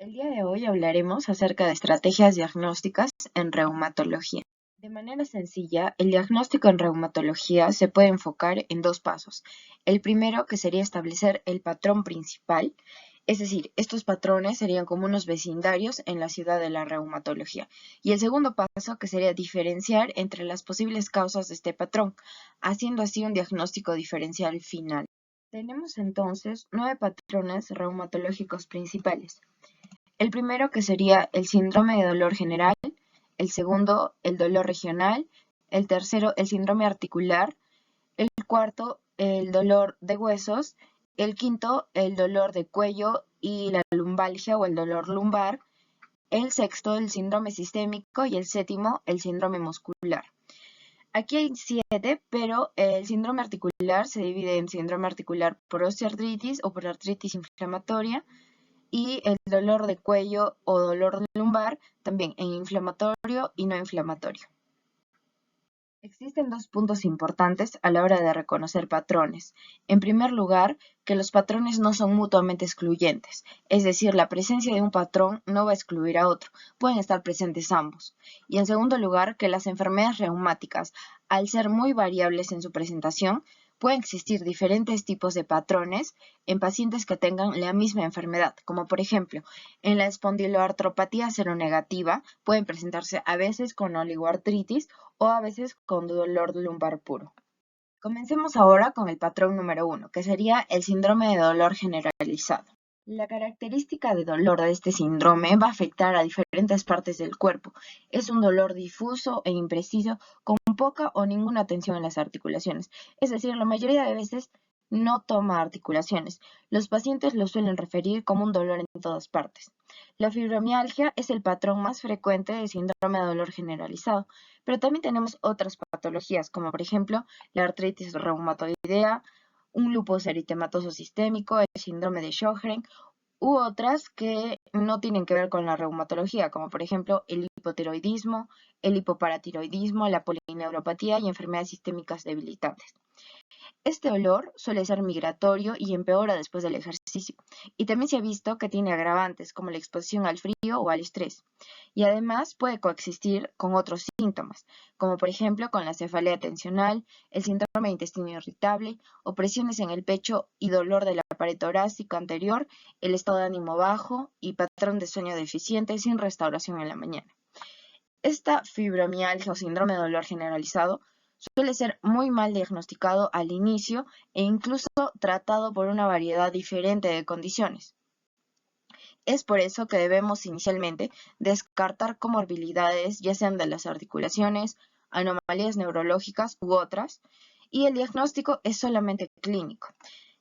El día de hoy hablaremos acerca de estrategias diagnósticas en reumatología. De manera sencilla, el diagnóstico en reumatología se puede enfocar en dos pasos. El primero, que sería establecer el patrón principal, es decir, estos patrones serían como unos vecindarios en la ciudad de la reumatología. Y el segundo paso, que sería diferenciar entre las posibles causas de este patrón, haciendo así un diagnóstico diferencial final. Tenemos entonces 9 patrones reumatológicos principales. El primero, que sería el síndrome de dolor general; el segundo, el dolor regional; el tercero, el síndrome articular; el cuarto, el dolor de huesos; el quinto, el dolor de cuello y la lumbalgia o el dolor lumbar; el sexto, el síndrome sistémico; y el séptimo, el síndrome muscular. Aquí hay 7, pero el síndrome articular se divide en síndrome articular por osteoartritis o por artritis inflamatoria, y el dolor de cuello o dolor lumbar también en inflamatorio y no inflamatorio. Existen dos puntos importantes a la hora de reconocer patrones. En primer lugar, que los patrones no son mutuamente excluyentes, es decir, la presencia de un patrón no va a excluir a otro, pueden estar presentes ambos. Y en segundo lugar, que las enfermedades reumáticas, al ser muy variables en su presentación, pueden existir diferentes tipos de patrones en pacientes que tengan la misma enfermedad, como por ejemplo, en la espondiloartropatía seronegativa pueden presentarse a veces con oligoartritis o a veces con dolor lumbar puro. Comencemos ahora con el patrón número 1, que sería el síndrome de dolor generalizado. La característica de dolor de este síndrome va a afectar a diferentes partes del cuerpo. Es un dolor difuso e impreciso, con poca o ninguna tensión en las articulaciones. Es decir, la mayoría de veces no toma articulaciones. Los pacientes lo suelen referir como un dolor en todas partes. La fibromialgia es el patrón más frecuente del síndrome de dolor generalizado, pero también tenemos otras patologías, como por ejemplo la artritis reumatoidea, un lupus eritematoso sistémico, el síndrome de Sjögren, u otras que no tienen que ver con la reumatología, como por ejemplo el hipotiroidismo, el hipoparatiroidismo, la polineuropatía y enfermedades sistémicas debilitantes. Este dolor suele ser migratorio y empeora después del ejercicio, y también se ha visto que tiene agravantes como la exposición al frío o al estrés, y además puede coexistir con otros síntomas, como por ejemplo con la cefalea tensional, el síndrome de intestino irritable, opresiones en el pecho y dolor de la pared torácica anterior, el estado de ánimo bajo y patrón de sueño deficiente sin restauración en la mañana. Esta fibromialgia o síndrome de dolor generalizado suele ser muy mal diagnosticado al inicio e incluso tratado por una variedad diferente de condiciones. Es por eso que debemos inicialmente descartar comorbilidades, ya sean de las articulaciones, anomalías neurológicas u otras, y el diagnóstico es solamente clínico,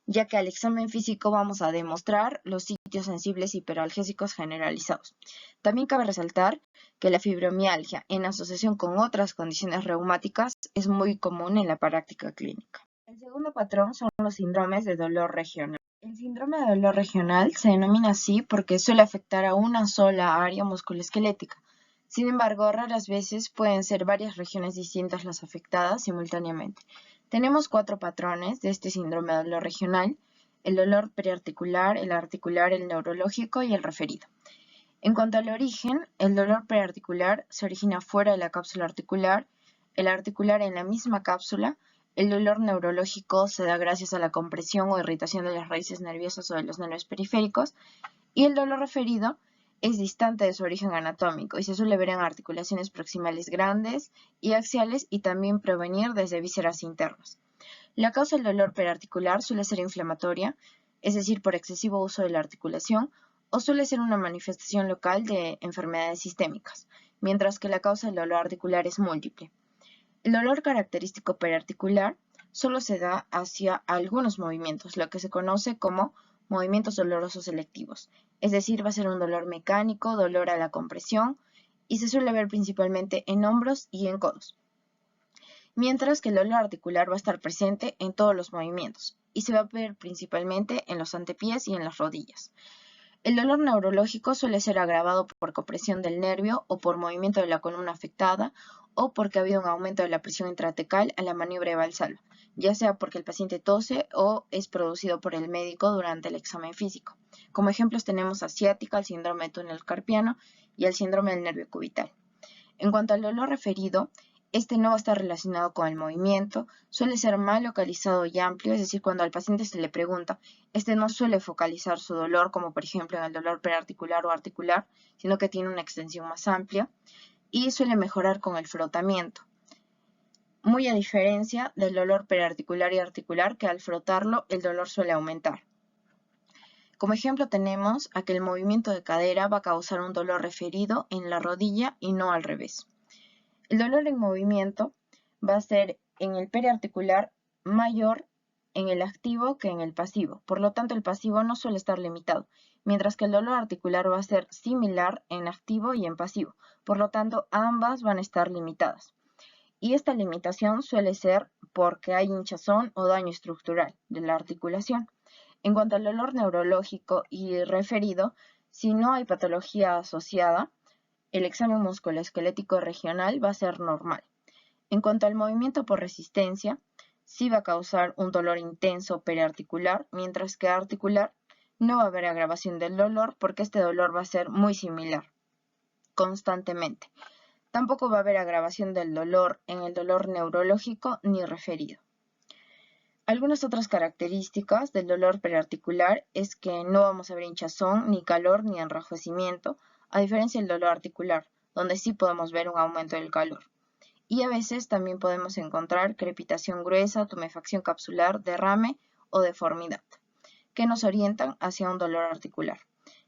ya que al examen físico vamos a demostrar los sitios sensibles hiperalgésicos generalizados. También cabe resaltar que la fibromialgia, en asociación con otras condiciones reumáticas, es muy común en la práctica clínica. El segundo patrón son los síndromes de dolor regional. El síndrome de dolor regional se denomina así porque suele afectar a una sola área musculoesquelética. Sin embargo, raras veces pueden ser varias regiones distintas las afectadas simultáneamente. Tenemos 4 patrones de este síndrome de dolor regional: el dolor prearticular, el articular, el neurológico y el referido. En cuanto al origen, el dolor prearticular se origina fuera de la cápsula articular, el articular en la misma cápsula. El dolor neurológico se da gracias a la compresión o irritación de las raíces nerviosas o de los nervios periféricos, y el dolor referido es distante de su origen anatómico y se suele ver en articulaciones proximales grandes y axiales, y también provenir desde vísceras internas. La causa del dolor perarticular suele ser inflamatoria, es decir, por excesivo uso de la articulación, o suele ser una manifestación local de enfermedades sistémicas, mientras que la causa del dolor articular es múltiple. El dolor característico perarticular solo se da hacia algunos movimientos, lo que se conoce como movimientos dolorosos selectivos, es decir, va a ser un dolor mecánico, dolor a la compresión, y se suele ver principalmente en hombros y en codos. Mientras que el dolor articular va a estar presente en todos los movimientos y se va a ver principalmente en los antepiés y en las rodillas. El dolor neurológico suele ser agravado por compresión del nervio o por movimiento de la columna afectada, o porque ha habido un aumento de la presión intratecal a la maniobra de Valsalva, ya sea porque el paciente tose o es producido por el médico durante el examen físico. Como ejemplos tenemos a ciática, el síndrome de túnel carpiano y el síndrome del nervio cubital. En cuanto al dolor referido, este no va a estar relacionado con el movimiento, suele ser mal localizado y amplio, es decir, cuando al paciente se le pregunta, este no suele focalizar su dolor, como por ejemplo en el dolor prearticular o articular, sino que tiene una extensión más amplia y suele mejorar con el frotamiento, muy a diferencia del dolor prearticular y articular, que al frotarlo el dolor suele aumentar. Como ejemplo tenemos a que el movimiento de cadera va a causar un dolor referido en la rodilla y no al revés. El dolor en movimiento va a ser en el periarticular mayor en el activo que en el pasivo, por lo tanto el pasivo no suele estar limitado, mientras que el dolor articular va a ser similar en activo y en pasivo, por lo tanto ambas van a estar limitadas. Y esta limitación suele ser porque hay hinchazón o daño estructural de la articulación. En cuanto al dolor neurológico y referido, si no hay patología asociada, el examen musculoesquelético regional va a ser normal. En cuanto al movimiento por resistencia, sí va a causar un dolor intenso periarticular, mientras que articular no va a haber agravación del dolor porque este dolor va a ser muy similar constantemente. Tampoco va a haber agravación del dolor en el dolor neurológico ni referido. Algunas otras características del dolor periarticular es que no vamos a ver hinchazón, ni calor, ni enrojecimiento, a diferencia del dolor articular, donde sí podemos ver un aumento del calor. Y a veces también podemos encontrar crepitación gruesa, tumefacción capsular, derrame o deformidad, que nos orientan hacia un dolor articular.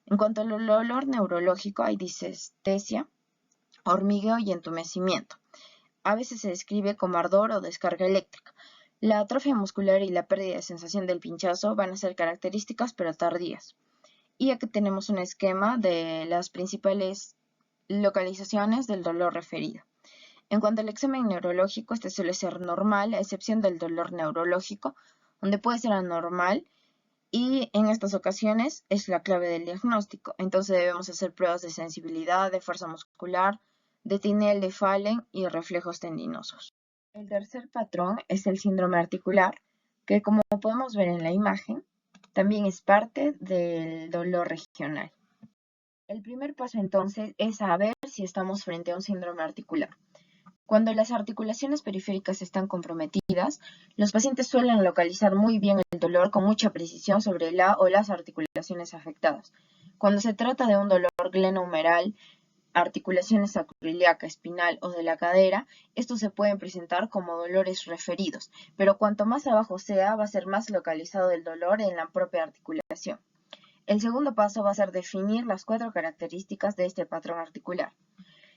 En cuanto al dolor neurológico, hay disestesia, hormigueo y entumecimiento. A veces se describe como ardor o descarga eléctrica. La atrofia muscular y la pérdida de sensación del pinchazo van a ser características pero tardías. Y aquí tenemos un esquema de las principales localizaciones del dolor referido. En cuanto al examen neurológico, este suele ser normal, a excepción del dolor neurológico, donde puede ser anormal, y en estas ocasiones es la clave del diagnóstico. Entonces debemos hacer pruebas de sensibilidad, de fuerza muscular, de Tinel de Fallen y reflejos tendinosos. El tercer patrón es el síndrome articular, que como podemos ver en la imagen, también es parte del dolor regional. El primer paso entonces es saber si estamos frente a un síndrome articular. Cuando las articulaciones periféricas están comprometidas, los pacientes suelen localizar muy bien el dolor con mucha precisión sobre la o las articulaciones afectadas. Cuando se trata de un dolor glenohumeral, articulaciones sacroiliaca, espinal o de la cadera, estos se pueden presentar como dolores referidos, pero cuanto más abajo sea, va a ser más localizado el dolor en la propia articulación. El segundo paso va a ser definir las 4 características de este patrón articular.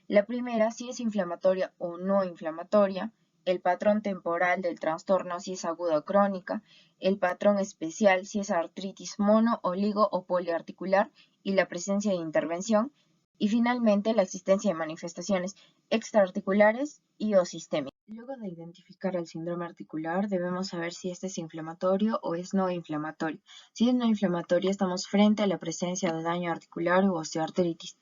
La primera, si es inflamatoria o no inflamatoria, el patrón temporal del trastorno, si es aguda o crónica, el patrón especial, si es artritis mono, oligo o poliarticular, y la presencia de intervención, y finalmente la existencia de manifestaciones extraarticulares y o sistémicas. Luego de identificar el síndrome articular, debemos saber si este es inflamatorio o es no inflamatorio. Si es no inflamatorio, estamos frente a la presencia de daño articular u osteoartritis.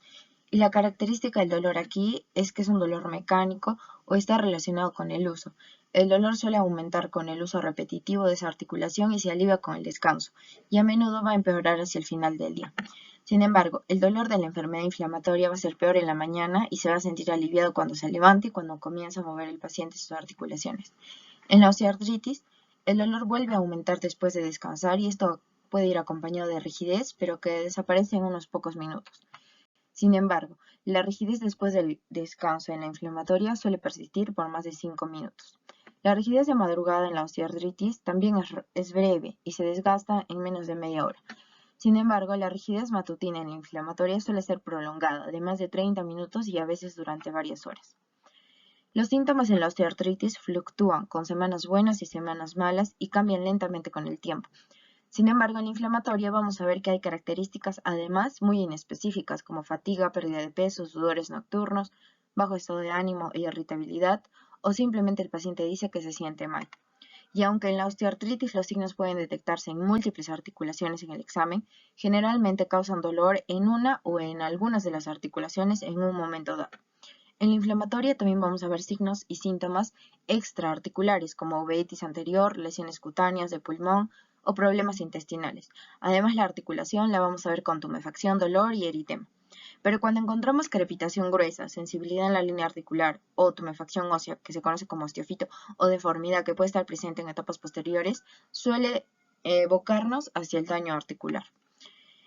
Y la característica del dolor aquí es que es un dolor mecánico o está relacionado con el uso. El dolor suele aumentar con el uso repetitivo de esa articulación y se alivia con el descanso, y a menudo va a empeorar hacia el final del día. Sin embargo, el dolor de la enfermedad inflamatoria va a ser peor en la mañana y se va a sentir aliviado cuando se levante y cuando comienza a mover el paciente sus articulaciones. En la osteoartritis, el dolor vuelve a aumentar después de descansar y esto puede ir acompañado de rigidez, pero que desaparece en unos pocos minutos. Sin embargo, la rigidez después del descanso en la inflamatoria suele persistir por más de 5 minutos. La rigidez de madrugada en la osteoartritis también es breve y se desgasta en menos de media hora. Sin embargo, la rigidez matutina en la inflamatoria suele ser prolongada, de más de 30 minutos y a veces durante varias horas. Los síntomas en la osteoartritis fluctúan con semanas buenas y semanas malas y cambian lentamente con el tiempo. Sin embargo, en la inflamatoria vamos a ver que hay características además muy inespecíficas como fatiga, pérdida de peso, sudores nocturnos, bajo estado de ánimo e irritabilidad, o simplemente el paciente dice que se siente mal. Y aunque en la osteoartritis los signos pueden detectarse en múltiples articulaciones en el examen, generalmente causan dolor en una o en algunas de las articulaciones en un momento dado. En la inflamatoria también vamos a ver signos y síntomas extraarticulares como uveitis anterior, lesiones cutáneas de pulmón o problemas intestinales. Además, la articulación la vamos a ver con tumefacción, dolor y eritema. Pero cuando encontramos crepitación gruesa, sensibilidad en la línea articular o tumefacción ósea, que se conoce como osteofito, o deformidad que puede estar presente en etapas posteriores, suele evocarnos hacia el daño articular.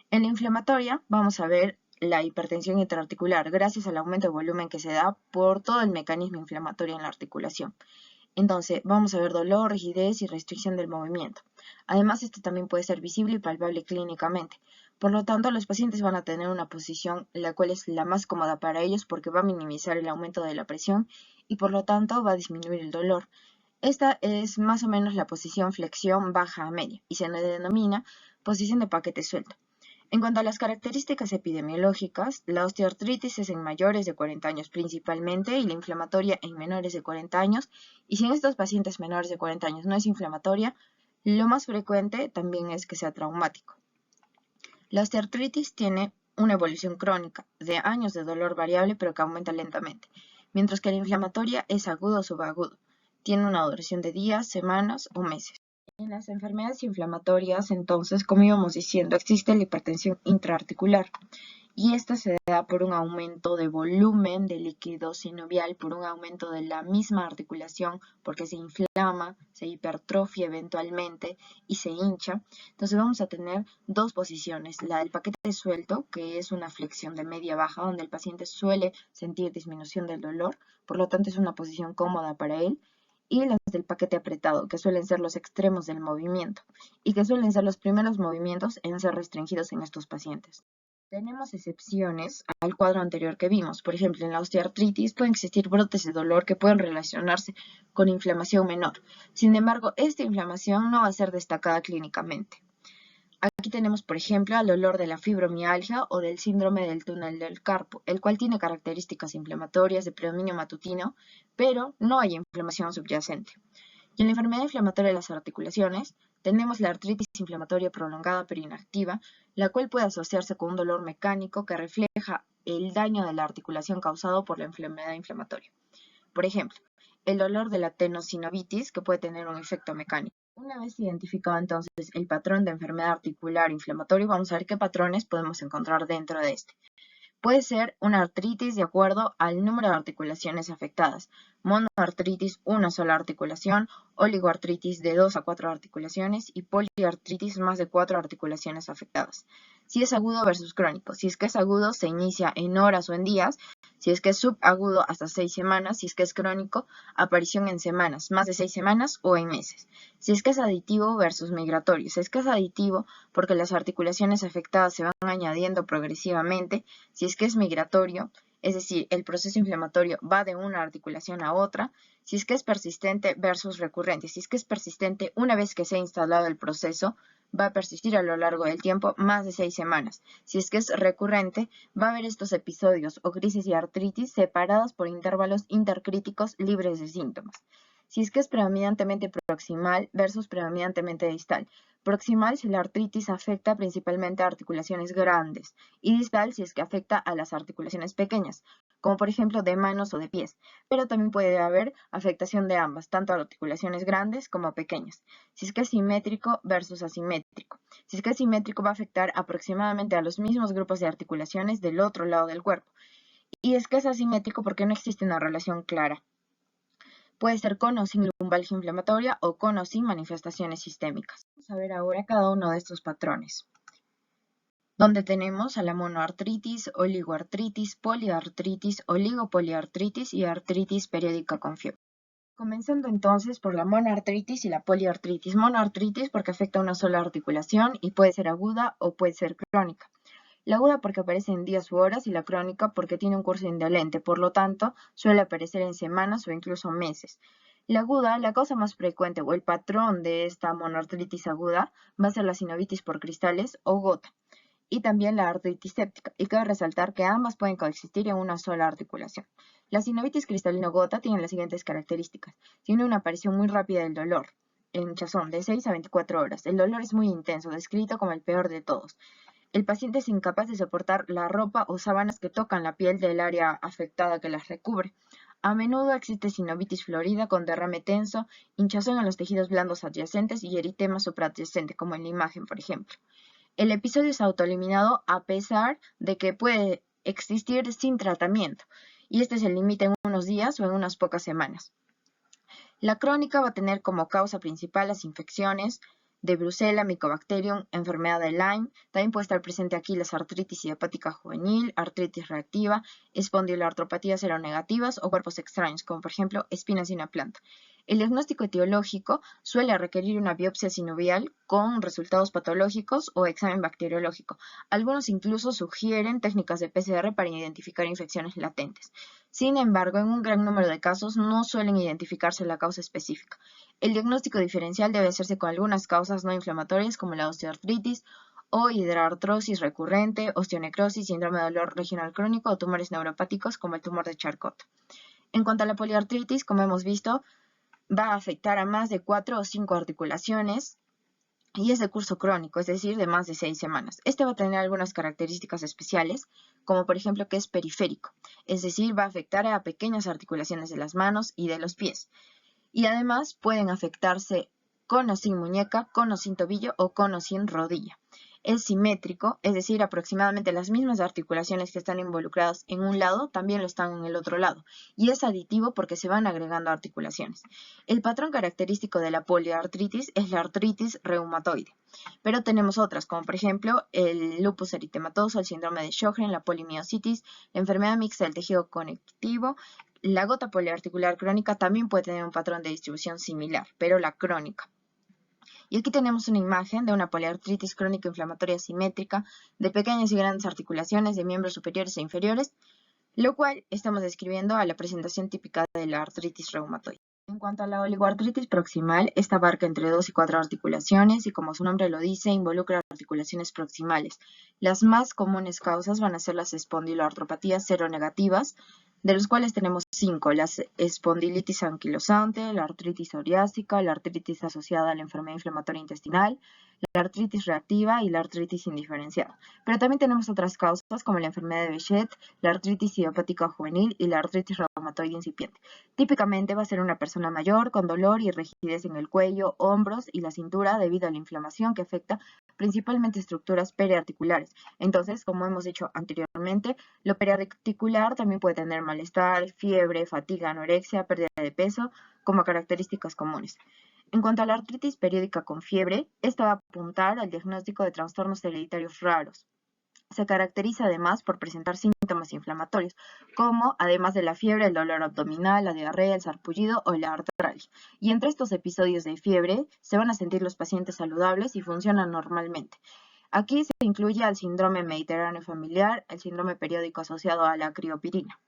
En la inflamatoria vamos a ver la hipertensión intraarticular gracias al aumento de volumen que se da por todo el mecanismo inflamatorio en la articulación. Entonces, vamos a ver dolor, rigidez y restricción del movimiento. Además, este también puede ser visible y palpable clínicamente. Por lo tanto, los pacientes van a tener una posición la cual es la más cómoda para ellos porque va a minimizar el aumento de la presión y por lo tanto va a disminuir el dolor. Esta es más o menos la posición flexión baja a media y se denomina posición de paquete suelto. En cuanto a las características epidemiológicas, la osteoartritis es en mayores de 40 años principalmente y la inflamatoria en menores de 40 años. Y si en estos pacientes menores de 40 años no es inflamatoria, lo más frecuente también es que sea traumático. La osteoartritis tiene una evolución crónica de años de dolor variable pero que aumenta lentamente, mientras que la inflamatoria es agudo o subagudo. Tiene una duración de días, semanas o meses. En las enfermedades inflamatorias, entonces, como íbamos diciendo, existe la hipertensión intraarticular y esta se da por un aumento de volumen del líquido sinovial, por un aumento de la misma articulación, porque se inflama, se hipertrofia eventualmente y se hincha. Entonces vamos a tener dos posiciones, la del paquete suelto, que es una flexión de media baja, donde el paciente suele sentir disminución del dolor, por lo tanto es una posición cómoda para él, y las del paquete apretado, que suelen ser los extremos del movimiento y que suelen ser los primeros movimientos en ser restringidos en estos pacientes. Tenemos excepciones al cuadro anterior que vimos. Por ejemplo, en la osteoartritis pueden existir brotes de dolor que pueden relacionarse con inflamación menor. Sin embargo, esta inflamación no va a ser destacada clínicamente. Aquí tenemos, por ejemplo, el dolor de la fibromialgia o del síndrome del túnel del carpo, el cual tiene características inflamatorias de predominio matutino, pero no hay inflamación subyacente. Y en la enfermedad inflamatoria de las articulaciones, tenemos la artritis inflamatoria prolongada pero inactiva, la cual puede asociarse con un dolor mecánico que refleja el daño de la articulación causado por la enfermedad inflamatoria. Por ejemplo, el dolor de la tenosinovitis, que puede tener un efecto mecánico. Una vez identificado entonces el patrón de enfermedad articular inflamatorio, vamos a ver qué patrones podemos encontrar dentro de este. Puede ser una artritis de acuerdo al número de articulaciones afectadas, monoartritis, una sola articulación, oligoartritis de 2 a 4 articulaciones y poliartritis más de 4 articulaciones afectadas. Si es agudo versus crónico, si es que es agudo se inicia en horas o en días, si es que es subagudo hasta 6 semanas, si es que es crónico, aparición en semanas, más de 6 semanas o en meses. Si es que es aditivo versus migratorio, si es que es aditivo porque las articulaciones afectadas se van añadiendo progresivamente, si es que es migratorio, es decir, el proceso inflamatorio va de una articulación a otra, si es que es persistente versus recurrente, si es que es persistente una vez que se ha instalado el proceso, va a persistir a lo largo del tiempo más de 6 semanas. Si es que es recurrente, va a haber estos episodios o crisis y artritis separadas por intervalos intercríticos libres de síntomas. Si es que es predominantemente proximal versus predominantemente distal. Proximal si la artritis afecta principalmente a articulaciones grandes y distal si es que afecta a las articulaciones pequeñas, como por ejemplo de manos o de pies, pero también puede haber afectación de ambas, tanto a articulaciones grandes como pequeñas. Si es que es simétrico versus asimétrico. Si es que es simétrico va a afectar aproximadamente a los mismos grupos de articulaciones del otro lado del cuerpo. Y es que es asimétrico porque no existe una relación clara. Puede ser con o sin lumbalgia inflamatoria o con o sin manifestaciones sistémicas. Vamos a ver ahora cada uno de estos patrones, donde tenemos a la monoartritis, oligoartritis, poliartritis, oligopoliartritis y artritis periódica con fiebre. Comenzando entonces por la monoartritis y la poliartritis. Monoartritis porque afecta a una sola articulación y puede ser aguda o puede ser crónica. La aguda porque aparece en días u horas y la crónica porque tiene un curso indolente, por lo tanto suele aparecer en semanas o incluso meses. La aguda, la causa más frecuente o el patrón de esta monoartritis aguda va a ser la sinovitis por cristales o gota y también la artritis séptica, y cabe resaltar que ambas pueden coexistir en una sola articulación. La sinovitis cristalina gota tiene las siguientes características. Tiene una aparición muy rápida del dolor, el hinchazón de 6 a 24 horas. El dolor es muy intenso, descrito como el peor de todos. El paciente es incapaz de soportar la ropa o sábanas que tocan la piel del área afectada que las recubre. A menudo existe sinovitis florida con derrame tenso, hinchazón en los tejidos blandos adyacentes y eritema supraadyacente, como en la imagen, por ejemplo. El episodio es autoeliminado a pesar de que puede existir sin tratamiento, y este se limita en unos días o en unas pocas semanas. La crónica va a tener como causa principal las infecciones de Brucella, Mycobacterium, enfermedad de Lyme. También puede estar presente aquí la artritis idiopática juvenil, artritis reactiva, espondiloartropatías seronegativas o cuerpos extraños, como por ejemplo espinas de una planta. El diagnóstico etiológico suele requerir una biopsia sinovial con resultados patológicos o examen bacteriológico. Algunos incluso sugieren técnicas de PCR para identificar infecciones latentes. Sin embargo, en un gran número de casos no suelen identificarse la causa específica. El diagnóstico diferencial debe hacerse con algunas causas no inflamatorias como la osteoartritis o hidrartrosis recurrente, osteonecrosis, síndrome de dolor regional crónico o tumores neuropáticos como el tumor de Charcot. En cuanto a la poliartritis, como hemos visto, va a afectar a más de 4 o 5 articulaciones y es de curso crónico, es decir, de más de 6 semanas. Este va a tener algunas características especiales, como por ejemplo que es periférico, es decir, va a afectar a pequeñas articulaciones de las manos y de los pies. Y además pueden afectarse con o sin muñeca, con o sin tobillo o con o sin rodilla. Es simétrico, es decir, aproximadamente las mismas articulaciones que están involucradas en un lado también lo están en el otro lado. Y es aditivo porque se van agregando articulaciones. El patrón característico de la poliartritis es la artritis reumatoide. Pero tenemos otras, como por ejemplo el lupus eritematoso, el síndrome de Sjögren, la polimiositis, la enfermedad mixta del tejido conectivo. La gota poliarticular crónica también puede tener un patrón de distribución similar, pero la crónica. Y aquí tenemos una imagen de una poliartritis crónica inflamatoria simétrica de pequeñas y grandes articulaciones de miembros superiores e inferiores, lo cual estamos describiendo a la presentación típica de la artritis reumatoide. En cuanto a la oligoartritis proximal, esta abarca entre 2 y 4 articulaciones y como su nombre lo dice, involucra articulaciones proximales. Las más comunes causas van a ser las espondiloartropatías seronegativas, de los cuales tenemos 5, la espondilitis anquilosante, la artritis psoriásica, la artritis asociada a la enfermedad inflamatoria intestinal, la artritis reactiva y la artritis indiferenciada. Pero también tenemos otras causas como la enfermedad de Behçet, la artritis idiopática juvenil y la artritis reumatoide incipiente. Típicamente va a ser una persona mayor con dolor y rigidez en el cuello, hombros y la cintura debido a la inflamación que afecta principalmente estructuras periarticulares. Entonces, como hemos dicho anteriormente, lo periarticular también puede tener malestar, fiebre, fatiga, anorexia, pérdida de peso como características comunes. En cuanto a la artritis periódica con fiebre, esta va a apuntar al diagnóstico de trastornos hereditarios raros. Se caracteriza además por presentar síntomas inflamatorios, como además de la fiebre, el dolor abdominal, la diarrea, el sarpullido o la artralgia. Y entre estos episodios de fiebre se van a sentir los pacientes saludables y funcionan normalmente. Aquí se incluye al síndrome mediterráneo familiar, el síndrome periódico asociado a la criopirina.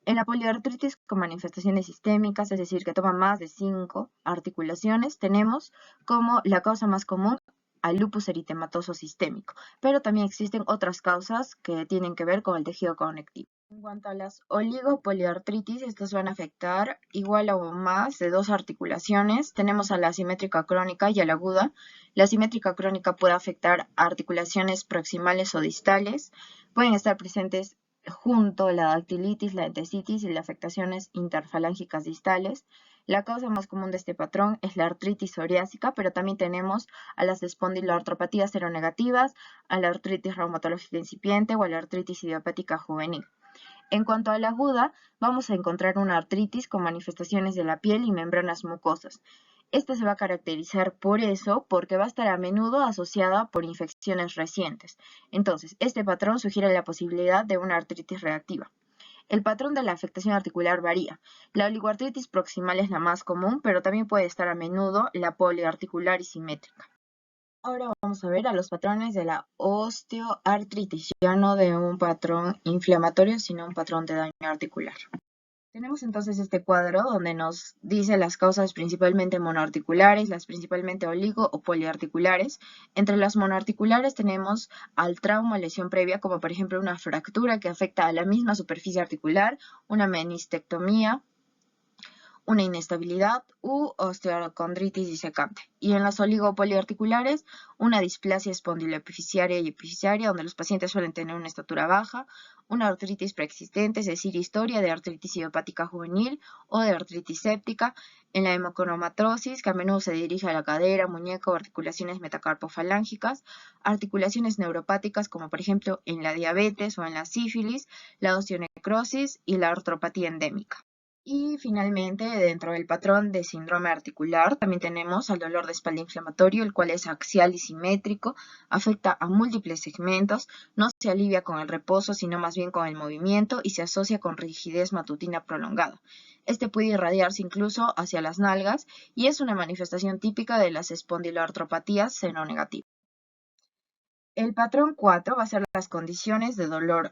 En la poliartritis con manifestaciones sistémicas, es decir, que toma más de 5 articulaciones, tenemos como la causa más común al lupus eritematoso sistémico, pero también existen otras causas que tienen que ver con el tejido conectivo. En cuanto a las oligopoliartritis, estas van a afectar igual o más de 2 articulaciones. Tenemos a la asimétrica crónica y a la aguda. La asimétrica crónica puede afectar articulaciones proximales o distales. Pueden estar presentes junto la dactilitis, la entesitis y las afectaciones interfalángicas distales. La causa más común de este patrón es la artritis psoriásica, pero también tenemos a las espondiloartropatías seronegativas, a la artritis reumatológica incipiente o a la artritis idiopática juvenil. En cuanto a la aguda, vamos a encontrar una artritis con manifestaciones de la piel y membranas mucosas. Esta se va a caracterizar por eso, porque va a estar a menudo asociada por infecciones recientes. Entonces, este patrón sugiere la posibilidad de una artritis reactiva. El patrón de la afectación articular varía. La oligoartritis proximal es la más común, pero también puede estar a menudo la poliarticular y simétrica. Ahora vamos a ver a los patrones de la osteoartritis, ya no de un patrón inflamatorio, sino un patrón de daño articular. Tenemos entonces este cuadro donde nos dice las causas principalmente monoarticulares, las principalmente oligo o poliarticulares. Entre las monoarticulares tenemos al trauma o lesión previa, como por ejemplo una fractura que afecta a la misma superficie articular, una menistectomía, una inestabilidad u osteocondritis disecante. Y en los oligopoliarticulares, una displasia espondiloepificiaria y epificiaria, donde los pacientes suelen tener una estatura baja, una artritis preexistente, es decir, historia de artritis idiopática juvenil o de artritis séptica, en la hemocromatosis, que a menudo se dirige a la cadera, muñeca o articulaciones metacarpofalángicas, articulaciones neuropáticas, como por ejemplo en la diabetes o en la sífilis, la osteonecrosis y la artropatía endémica. Y finalmente, dentro del patrón de síndrome articular, también tenemos al dolor de espalda inflamatorio, el cual es axial y simétrico, afecta a múltiples segmentos, no se alivia con el reposo, sino más bien con el movimiento y se asocia con rigidez matutina prolongada. Este puede irradiarse incluso hacia las nalgas y es una manifestación típica de las espondiloartropatías seronegativas. El patrón 4 va a ser las condiciones de dolor.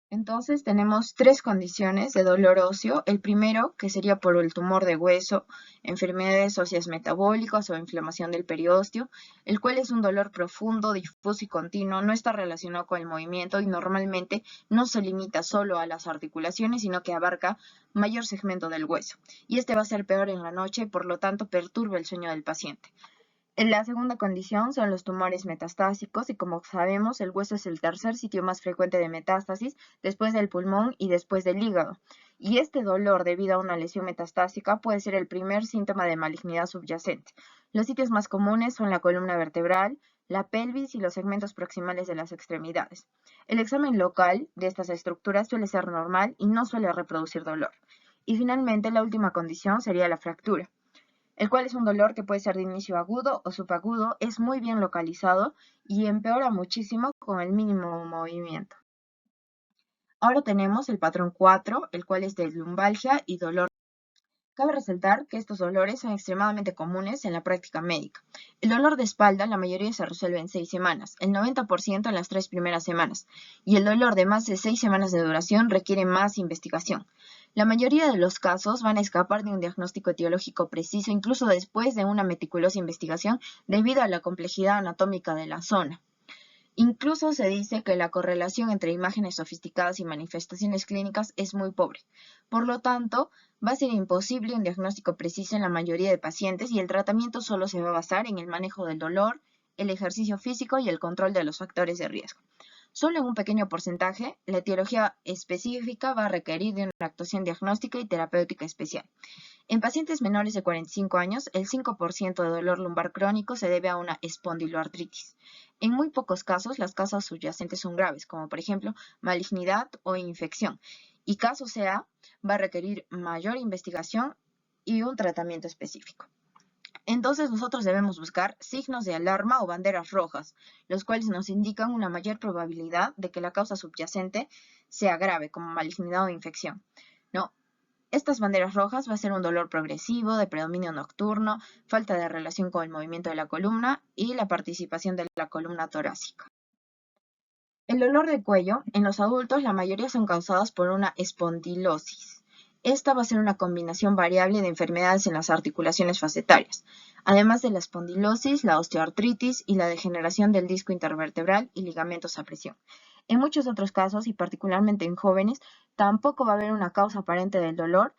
Entonces tenemos tres condiciones de dolor óseo. El primero, que sería por el tumor de hueso, enfermedades óseas metabólicas o inflamación del periósteo, el cual es un dolor profundo, difuso y continuo, no está relacionado con el movimiento y normalmente no se limita solo a las articulaciones, sino que abarca mayor segmento del hueso. Y este va a ser peor en la noche y por lo tanto perturba el sueño del paciente. La segunda condición son los tumores metastásicos y como sabemos el hueso es el tercer sitio más frecuente de metástasis después del pulmón y después del hígado. Y este dolor debido a una lesión metastásica puede ser el primer síntoma de malignidad subyacente. Los sitios más comunes son la columna vertebral, la pelvis y los segmentos proximales de las extremidades. El examen local de estas estructuras suele ser normal y no suele reproducir dolor. Y finalmente la última condición sería la fractura, el cual es un dolor que puede ser de inicio agudo o subagudo, es muy bien localizado y empeora muchísimo con el mínimo movimiento. Ahora tenemos el patrón 4, el cual es de lumbalgia y dolor. Cabe resaltar que estos dolores son extremadamente comunes en la práctica médica. El dolor de espalda, la mayoría se resuelve en 6 semanas, el 90% en las 3 primeras semanas, y el dolor de más de 6 semanas de duración requiere más investigación. La mayoría de los casos van a escapar de un diagnóstico etiológico preciso, incluso después de una meticulosa investigación, debido a la complejidad anatómica de la zona. Incluso se dice que la correlación entre imágenes sofisticadas y manifestaciones clínicas es muy pobre. Por lo tanto, va a ser imposible un diagnóstico preciso en la mayoría de pacientes y el tratamiento solo se va a basar en el manejo del dolor, el ejercicio físico y el control de los factores de riesgo. Solo en un pequeño porcentaje, la etiología específica va a requerir de una actuación diagnóstica y terapéutica especial. En pacientes menores de 45 años, el 5% de dolor lumbar crónico se debe a una espondiloartritis. En muy pocos casos, las causas subyacentes son graves, como por ejemplo malignidad o infección, y caso sea, va a requerir mayor investigación y un tratamiento específico. Entonces nosotros debemos buscar signos de alarma o banderas rojas, los cuales nos indican una mayor probabilidad de que la causa subyacente sea grave, como malignidad o infección, ¿no? Estas banderas rojas va a ser un dolor progresivo, de predominio nocturno, falta de relación con el movimiento de la columna y la participación de la columna torácica. El dolor de cuello, en los adultos la mayoría son causadas por una espondilosis. Esta va a ser una combinación variable de enfermedades en las articulaciones facetarias, además de la espondilosis, la osteoartritis y la degeneración del disco intervertebral y ligamentos a presión. En muchos otros casos, y particularmente en jóvenes, tampoco va a haber una causa aparente del dolor,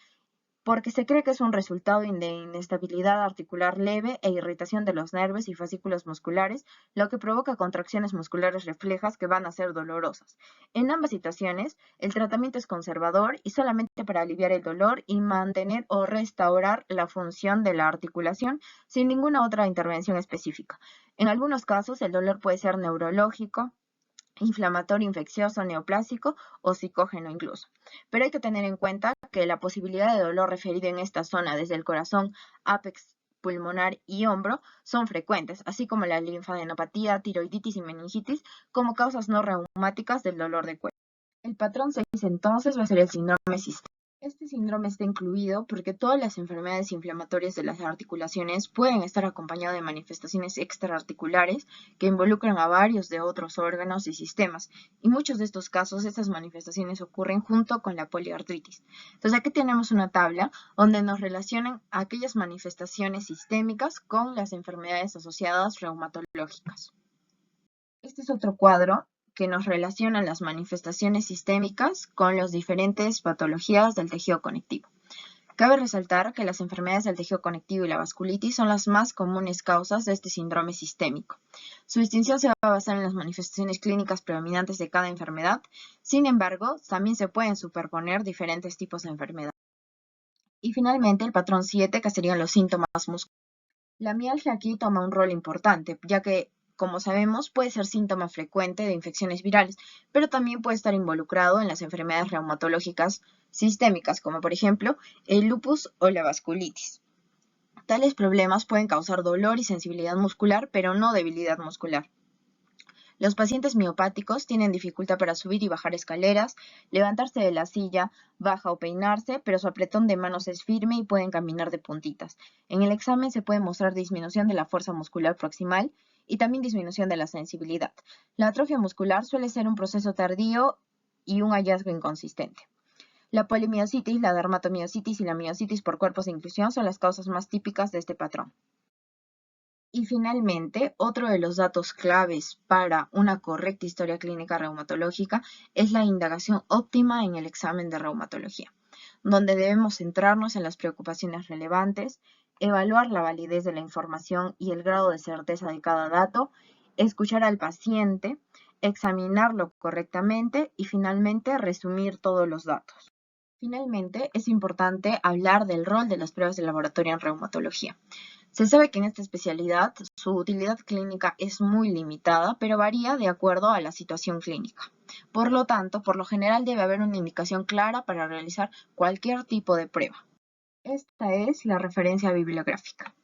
porque se cree que es un resultado de inestabilidad articular leve e irritación de los nervios y fascículos musculares, lo que provoca contracciones musculares reflejas que van a ser dolorosas. En ambas situaciones, el tratamiento es conservador y solamente para aliviar el dolor y mantener o restaurar la función de la articulación sin ninguna otra intervención específica. En algunos casos, el dolor puede ser neurológico, inflamatorio, infeccioso, neoplásico o psicógeno incluso. Pero hay que tener en cuenta que la posibilidad de dolor referido en esta zona desde el corazón, ápex pulmonar y hombro son frecuentes, así como la linfadenopatía, tiroiditis y meningitis como causas no reumáticas del dolor de cuello. El patrón 6 entonces va a ser el síndrome sistémico. Este síndrome está incluido porque todas las enfermedades inflamatorias de las articulaciones pueden estar acompañadas de manifestaciones extraarticulares que involucran a varios de otros órganos y sistemas, y muchos de estos casos estas manifestaciones ocurren junto con la poliartritis. Entonces aquí tenemos una tabla donde nos relacionan aquellas manifestaciones sistémicas con las enfermedades asociadas reumatológicas. Este es otro cuadro que nos relaciona las manifestaciones sistémicas con las diferentes patologías del tejido conectivo. Cabe resaltar que las enfermedades del tejido conectivo y la vasculitis son las más comunes causas de este síndrome sistémico. Su distinción se va a basar en las manifestaciones clínicas predominantes de cada enfermedad. Sin embargo, también se pueden superponer diferentes tipos de enfermedad. Y finalmente, el patrón 7, que serían los síntomas musculares. La mialgia aquí toma un rol importante, ya que, como sabemos, puede ser síntoma frecuente de infecciones virales, pero también puede estar involucrado en las enfermedades reumatológicas sistémicas, como por ejemplo el lupus o la vasculitis. Tales problemas pueden causar dolor y sensibilidad muscular, pero no debilidad muscular. Los pacientes miopáticos tienen dificultad para subir y bajar escaleras, levantarse de la silla, baja o peinarse, pero su apretón de manos es firme y pueden caminar de puntitas. En el examen se puede mostrar disminución de la fuerza muscular proximal y también disminución de la sensibilidad. La atrofia muscular suele ser un proceso tardío y un hallazgo inconsistente. La polimiositis, la dermatomiositis y la miositis por cuerpos de inclusión son las causas más típicas de este patrón. Y finalmente, otro de los datos claves para una correcta historia clínica reumatológica es la indagación óptima en el examen de reumatología, donde debemos centrarnos en las preocupaciones relevantes, evaluar la validez de la información y el grado de certeza de cada dato, escuchar al paciente, examinarlo correctamente y finalmente resumir todos los datos. Finalmente, es importante hablar del rol de las pruebas de laboratorio en reumatología. Se sabe que en esta especialidad su utilidad clínica es muy limitada, pero varía de acuerdo a la situación clínica. Por lo tanto, por lo general debe haber una indicación clara para realizar cualquier tipo de prueba. Esta es la referencia bibliográfica.